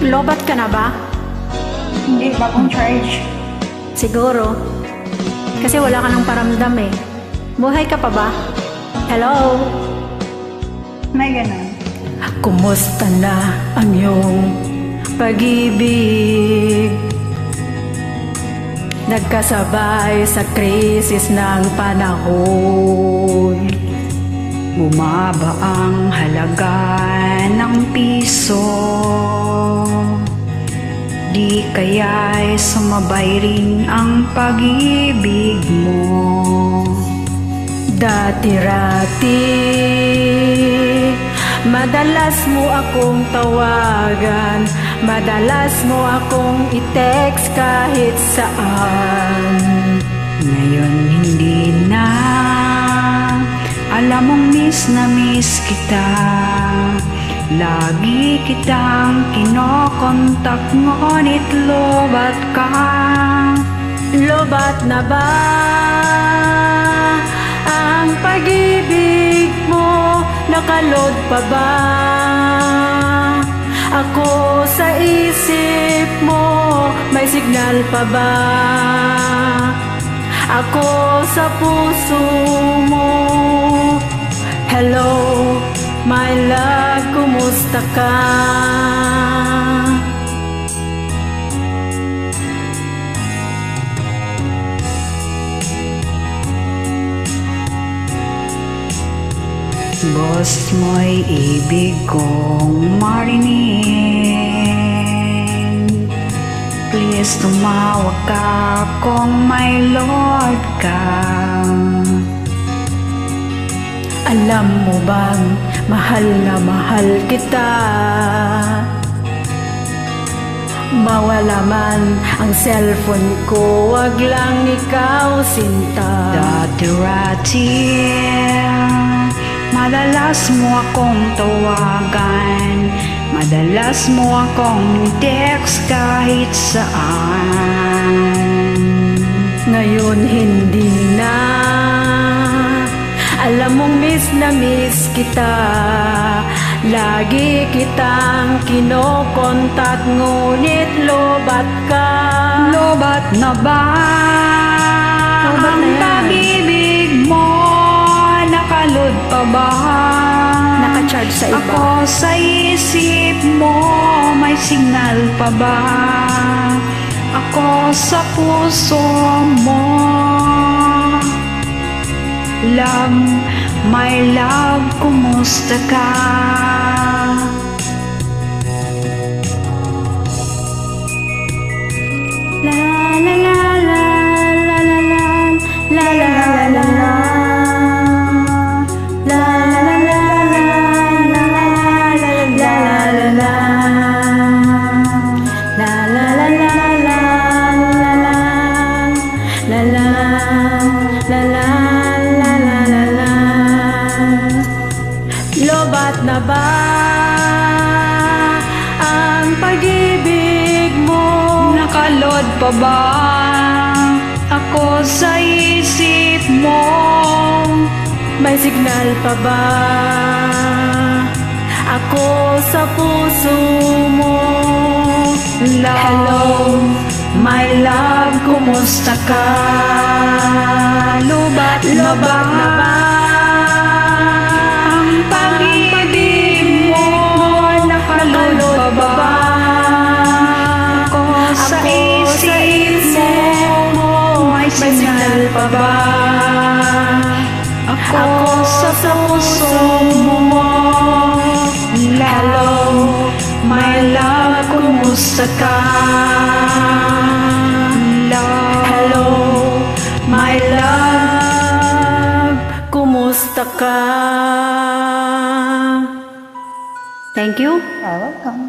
Lobat ka na ba? Hindi, bagong charge. Siguro. Kasi wala ka ng paramdam eh. Buhay ka pa ba? Hello? May ganun. Kumusta na ang iyong pag-ibig? Nagkasabay sa krisis ng panahon. Bumaba ang halaga ng piso. Di kaya'y sumabay rin ang pag-ibig mo. Dati-rati, madalas mo akong tawagan, madalas mo akong i-text kahit saan. Ngayon hindi na, alam mong miss na miss kita. Lagi kitang kinokontak, ngunit lobat ka. Lobat na ba ang pag-ibig mo? Nakalod pa ba ako sa isip mo? May signal pa ba ako sa puso mo? Hello, my love, kumusta ka? Boss mo'y ibig kong marinig. Please tumawag ka kung may Lord ka. Alam mo bang mahal na mahal kita? Mawala man ang cellphone ko, wag lang ikaw sinta. Dati-rati, madalas mo akong tawagan, madalas mo akong text kahit saan. Ngayon hindi na, alam mong miss na miss kita. Lagi kitang kinokontak, ngunit lobat ka. Lobat na ba ang pag-ibig mo? Nakalod pa ba? Naka-charge sa iba. Ako sa isip mo, may signal pa ba? Ako sa puso mo. Love, my love, kumusta ka? La la la la la la la la la la la. Lobat na ba ang pag-ibig mo? Nakalod pa ba ako sa isip mo? May signal pa ba ako sa puso mo? Hello, my love, kumusta ka? Lobat na ba ang pag-ibig mo? Nakalod pa ba ako sa isip mo? May signal pa ba ako sa puso mo? Hello, my love, kumusta ka? Hello, my love, kumusta ka? Thank you. Welcome.